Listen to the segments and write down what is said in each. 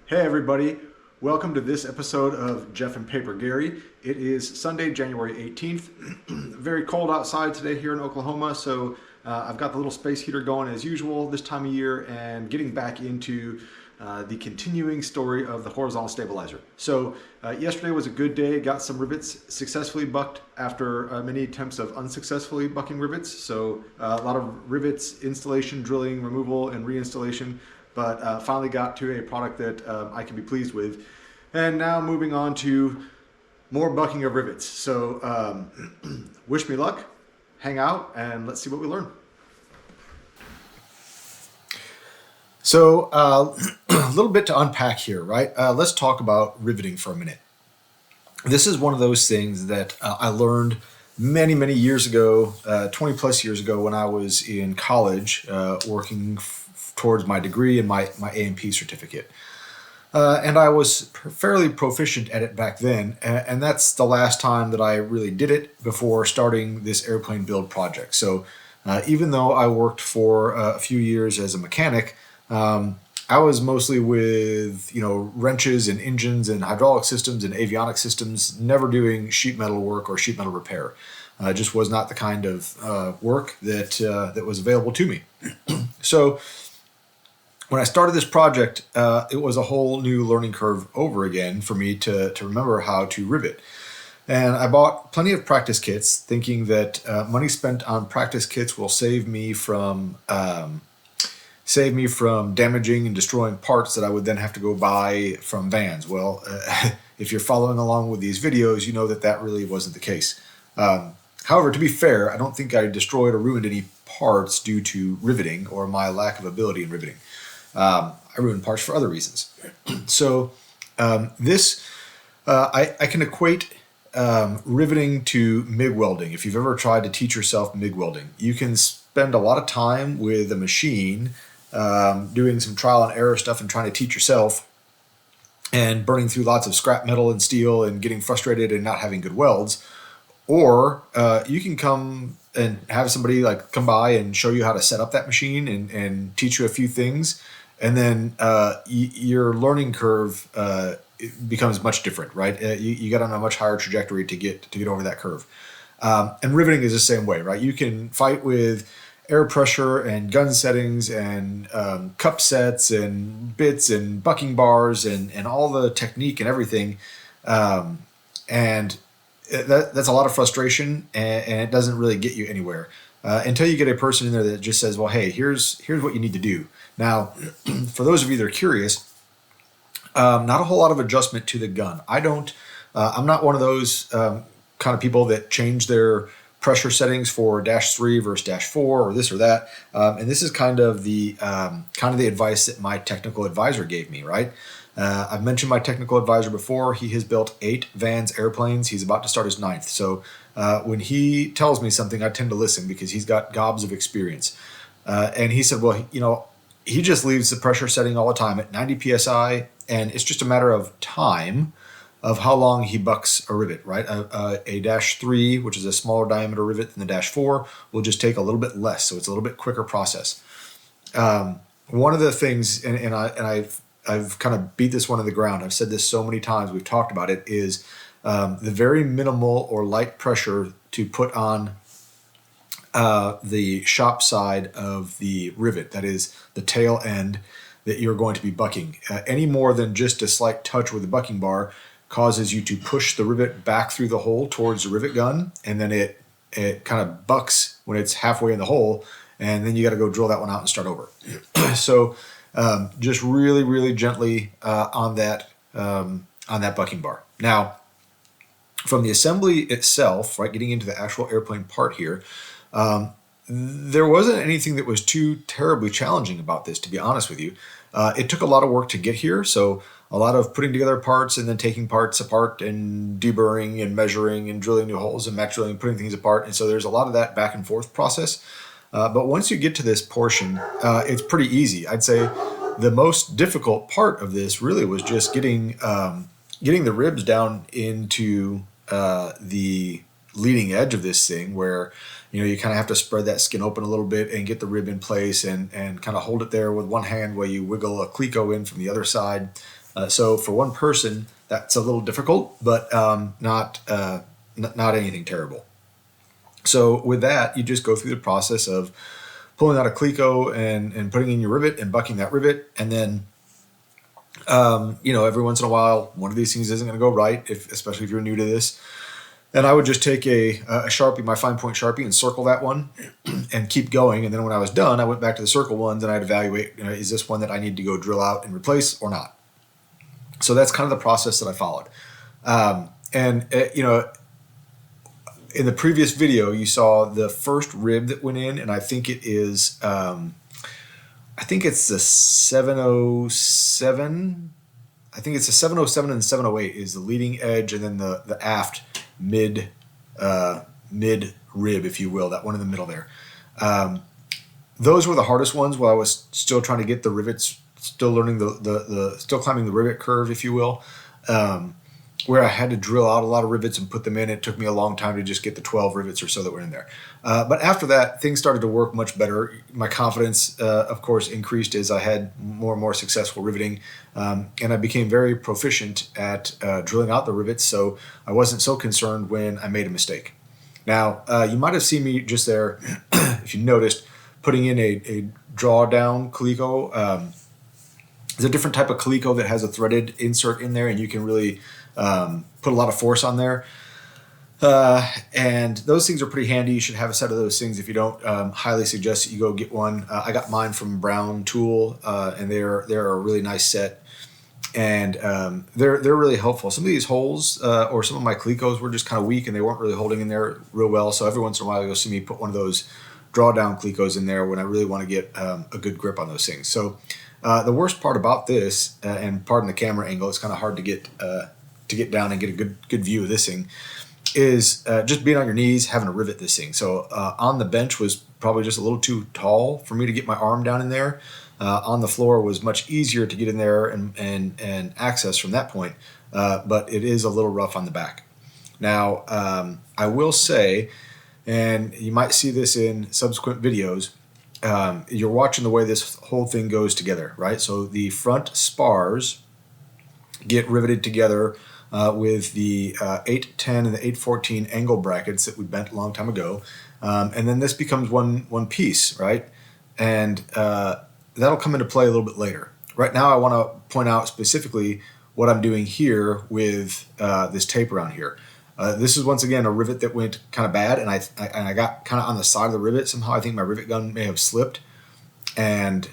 Hey everybody, welcome to this episode of Jeff and Paper Gary. It is Sunday, January 18th. Very cold outside today here in Oklahoma, so I've got the little space heater going as usual this time of year and getting back into the continuing story of the horizontal stabilizer. So yesterday was a good day, got some rivets successfully bucked after many attempts of unsuccessfully bucking rivets. So a lot of rivets, installation, drilling, removal, and reinstallation, but finally got to a product that I can be pleased with. And now moving on to more bucking of rivets. So wish me luck, hang out, and let's see what we learn. So a little bit to unpack here, right? Let's talk about riveting for a minute. This is one of those things that I learned many years ago, 20 plus years ago when I was in college working towards my degree and my A&P certificate. And I was fairly proficient at it back then, and that's the last time that I really did it before starting this airplane build project. So even though I worked for a few years as a mechanic, I was mostly with, wrenches and engines and hydraulic systems and avionic systems, never doing sheet metal work or sheet metal repair. Just was not the kind of work that was available to me. So when I started this project, it was a whole new learning curve over again for me to remember how to rivet. And I bought plenty of practice kits, thinking that money spent on practice kits will save me from damaging and destroying parts that I would then have to go buy from vans. Well, if you're following along with these videos, you know that really wasn't the case. However, to be fair, I don't think I destroyed or ruined any parts due to riveting or my lack of ability in riveting. I ruined parts for other reasons. So I can equate riveting to MIG welding. If you've ever tried to teach yourself MIG welding, you can spend a lot of time with a machine doing some trial and error stuff and trying to teach yourself and burning through lots of scrap metal and steel and getting frustrated and not having good welds. Or you can come and have somebody come by and show you how to set up that machine and teach you a few things. And then your learning curve it becomes much different, right? You get on a much higher trajectory to get over that curve. And riveting is the same way, right? You can fight with air pressure and gun settings and cup sets and bits and bucking bars and all the technique and everything. And that's a lot of frustration, and it doesn't really get you anywhere until you get a person in there that just says, well, hey, here's what you need to do. Now, for those of you that are curious, not a whole lot of adjustment to the gun. I'm not one of those kind of people that change their pressure settings for -3 versus -4 or this or that. And this is kind of the advice that my technical advisor gave me, right? I've mentioned my technical advisor before. He has built 8 Vans airplanes. He's about to start his 9th. So when he tells me something, I tend to listen because he's got gobs of experience. And he said, well, he just leaves the pressure setting all the time at 90 PSI, and it's just a matter of time of how long he bucks a rivet, right? A -3, which is a smaller diameter rivet than the -4, will just take a little bit less, so it's a little bit quicker process. One of the things, and I've kind of beat this one to the ground, I've said this so many times, we've talked about it, is the very minimal or light pressure to put on the shop side of the rivet, that is the tail end that you're going to be bucking. Any more than just a slight touch with the bucking bar causes you to push the rivet back through the hole towards the rivet gun, and then it kind of bucks when it's halfway in the hole, and then you got to go drill that one out and start over. So just really gently on that bucking bar. Now, from the assembly itself, right, getting into the actual airplane part here, there wasn't anything that was too terribly challenging about this, to be honest with you. It took a lot of work to get here, so a lot of putting together parts and then taking parts apart and deburring and measuring and drilling new holes and max drilling and putting things apart. And so there's a lot of that back and forth process. But once you get to this portion, it's pretty easy. I'd say the most difficult part of this really was just getting the ribs down into the leading edge of this thing, where you kind of have to spread that skin open a little bit and get the rib in place and kind of hold it there with one hand while you wiggle a cleco in from the other side. So for one person, that's a little difficult, but not anything terrible. So with that, you just go through the process of pulling out a cleco and putting in your rivet and bucking that rivet. And then, every once in a while, one of these things isn't going to go right, especially if you're new to this. And I would just take a Sharpie, my fine point Sharpie, and circle that one and keep going. And then when I was done, I went back to the circle ones and I'd evaluate, is this one that I need to go drill out and replace or not? So that's kind of the process that I followed. In the previous video, you saw the first rib that went in, and I think it is, I think it's the 707. I think it's the 707 and 708 is the leading edge, and then the aft mid rib, if you will, that one in the middle there. Those were the hardest ones while I was still trying to get the rivets, still learning still climbing the rivet curve, if you will. Where I had to drill out a lot of rivets and put them in. It took me a long time to just get the 12 rivets or so that were in there. But after that, things started to work much better. My confidence, of course, increased as I had more and more successful riveting. And I became very proficient at drilling out the rivets, so I wasn't so concerned when I made a mistake. Now, you might have seen me just there, if you noticed, putting in a drawdown calico. There's a different type of calico that has a threaded insert in there, and you can really put a lot of force on there. And those things are pretty handy. You should have a set of those things. If you don't, highly suggest that you go get one. I got mine from Brown Tool, and they're a really nice set. And they're really helpful. Some of these holes or some of my calicos were just kind of weak, and they weren't really holding in there real well. So every once in a while, you'll see me put one of those drawdown calicos in there when I really want to get a good grip on those things. So the worst part about this, and pardon the camera angle, it's kind of hard to get down and get a good view of this thing, is just being on your knees, having to rivet this thing. So on the bench was probably just a little too tall for me to get my arm down in there. On the floor was much easier to get in there and access from that point, but it is a little rough on the back. Now, I will say, and you might see this in subsequent videos, you're watching the way this whole thing goes together, right? So the front spars get riveted together with the 810 and the 814 angle brackets that we bent a long time ago. And then this becomes one piece, right? And that'll come into play a little bit later. Right now I want to point out specifically what I'm doing here with this tape around here. This is once again a rivet that went kind of bad, and I got kind of on the side of the rivet somehow. I think my rivet gun may have slipped, and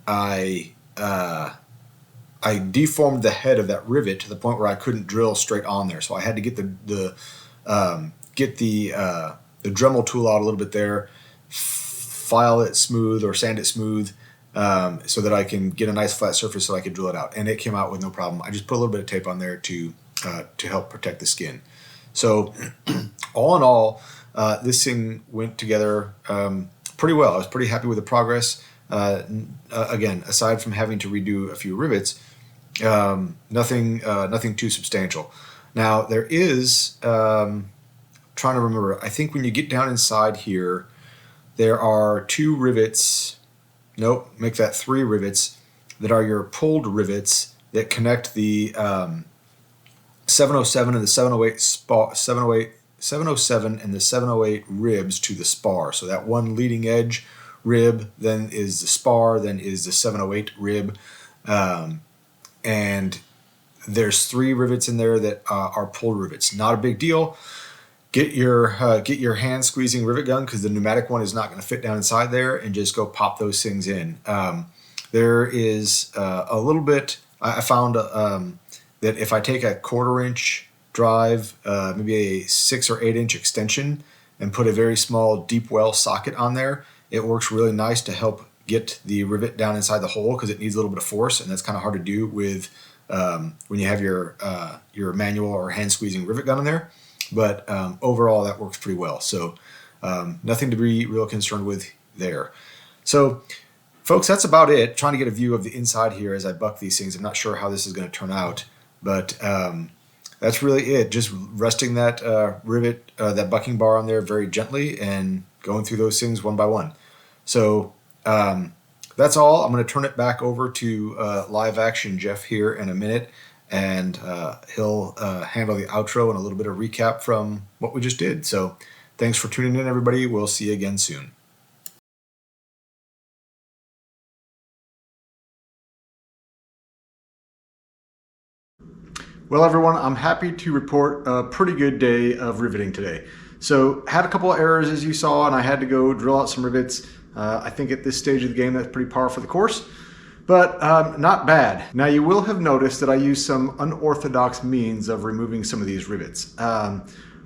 I deformed the head of that rivet to the point where I couldn't drill straight on there. So I had to get the Dremel tool out a little bit there, file it smooth or sand it smooth, so that I can get a nice flat surface so I could drill it out. And it came out with no problem. I just put a little bit of tape on there to help protect the skin. So all in all, this thing went together pretty well. I was pretty happy with the progress. Again, aside from having to redo a few rivets, nothing too substantial. Now there is, trying to remember, I think when you get down inside here, there are 2 rivets, nope, make that 3 rivets that are your pulled rivets that connect the 707 and the 707 and the 708 ribs to the spar. So that one leading edge rib then is the spar, then is the 708 rib, and there's 3 rivets in there that are pulled rivets. Not a big deal. Get your hand squeezing rivet gun, because the pneumatic one is not going to fit down inside there, and just go pop those things in. There is a little bit. I found that if I take a 1/4 inch drive, maybe a 6 or 8 inch extension, and put a very small deep well socket on there, it works really nice to help get the rivet down inside the hole, because it needs a little bit of force, and that's kind of hard to do with when you have your manual or hand squeezing rivet gun in there. But overall, that works pretty well. So nothing to be real concerned with there. So folks, that's about it. Trying to get a view of the inside here as I buck these things. I'm not sure how this is going to turn out, but that's really it. Just resting that rivet, that bucking bar on there very gently, and going through those things one by one. So that's that's all. I'm going to turn it back over to live action Jeff here in a minute, and he'll handle the outro and a little bit of recap from what we just did. So thanks for tuning in, everybody. We'll see you again soon. Well, everyone, I'm happy to report a pretty good day of riveting today. So had a couple of errors, as you saw, and I had to go drill out some rivets. I think at this stage of the game, that's pretty par for the course, but not bad. Now, you will have noticed that I used some unorthodox means of removing some of these rivets.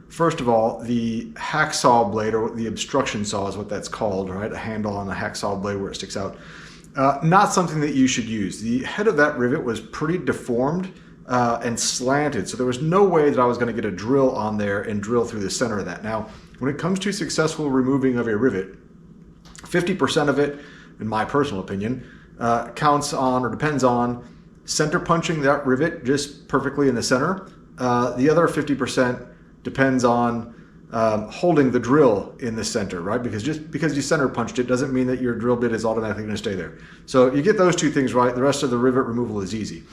First of all, the hacksaw blade, or the obstruction saw is what that's called, right? A handle on a hacksaw blade where it sticks out. Not something that you should use. The head of that rivet was pretty deformed and slanted, so there was no way that I was going to get a drill on there and drill through the center of that. Now, when it comes to successful removing of a rivet, 50% of it, in my personal opinion, counts on or depends on center punching that rivet just perfectly in the center. The other 50% depends on holding the drill in the center, right? Because just because you center punched it doesn't mean that your drill bit is automatically going to stay there. So you get those two things right, the rest of the rivet removal is easy.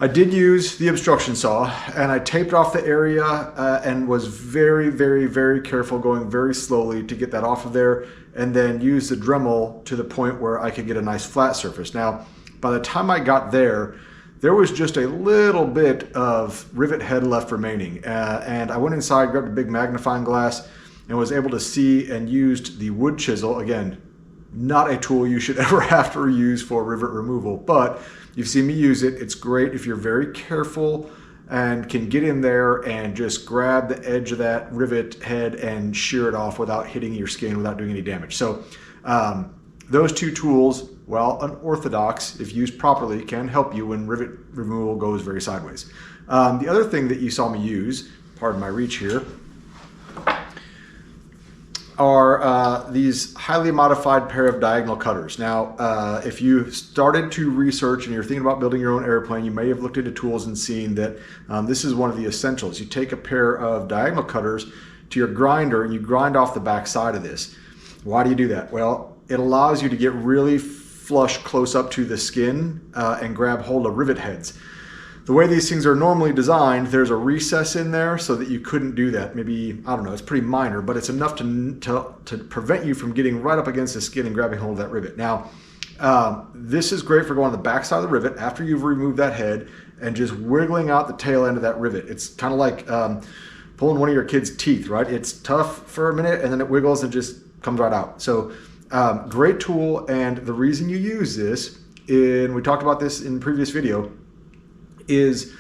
I did use the obstruction saw, and I taped off the area and was very, very, very careful, going very slowly to get that off of there, and then use the Dremel to the point where I could get a nice flat surface. Now, by the time I got there, there was just a little bit of rivet head left remaining, and I went inside, grabbed a big magnifying glass, and was able to see and used the wood chisel. Again, not a tool you should ever have to use for rivet removal, but you've seen me use it. It's great if you're very careful and can get in there and just grab the edge of that rivet head and shear it off without hitting your skin, without doing any damage. So those two tools, while unorthodox, if used properly, can help you when rivet removal goes very sideways. The other thing that you saw me use, pardon my reach here, are these highly modified pair of diagonal cutters. Now, if you started to research and you're thinking about building your own airplane, you may have looked into tools and seen that this is one of the essentials. You take a pair of diagonal cutters to your grinder and you grind off the back side of this. Why do you do that? Well, it allows you to get really flush close up to the skin and grab hold of rivet heads. The way these things are normally designed, there's a recess in there so that you couldn't do that. Maybe, I don't know, it's pretty minor, but it's enough to prevent you from getting right up against the skin and grabbing hold of that rivet. Now, this is great for going on the back side of the rivet after you've removed that head and just wiggling out the tail end of that rivet. It's kind of like pulling one of your kid's teeth, right? It's tough for a minute and then it wiggles and just comes right out. So great tool, and the reason you use this, and we talked about this in the previous video, is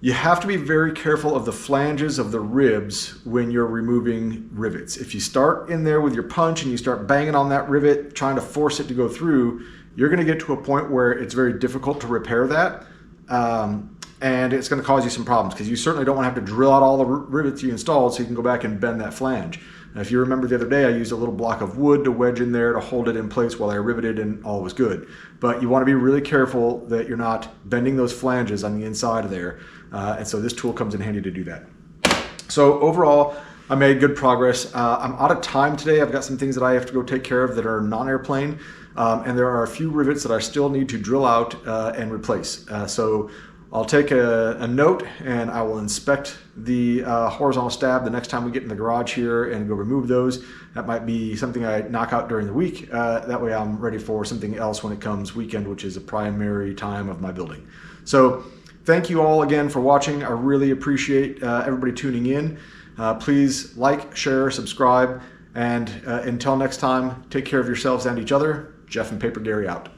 you have to be very careful of the flanges of the ribs when you're removing rivets. If you start in there with your punch and you start banging on that rivet, trying to force it to go through, you're going to get to a point where it's very difficult to repair that. And it's going to cause you some problems because you certainly don't want to have to drill out all the rivets you installed so you can go back and bend that flange. Now, if you remember the other day, I used a little block of wood to wedge in there to hold it in place while I riveted, and all was good. But you want to be really careful that you're not bending those flanges on the inside of there. And so this tool comes in handy to do that. So overall, I made good progress. I'm out of time today. I've got some things that I have to go take care of that are non-airplane. And there are a few rivets that I still need to drill out and replace. So I'll take a note and I will inspect the horizontal stab the next time we get in the garage here and go remove those. That might be something I knock out during the week. That way I'm ready for something else when it comes weekend, which is a primary time of my building. So thank you all again for watching. I really appreciate everybody tuning in. Please like, share, subscribe, and until next time, take care of yourselves and each other. Jeff and Paper Gary out.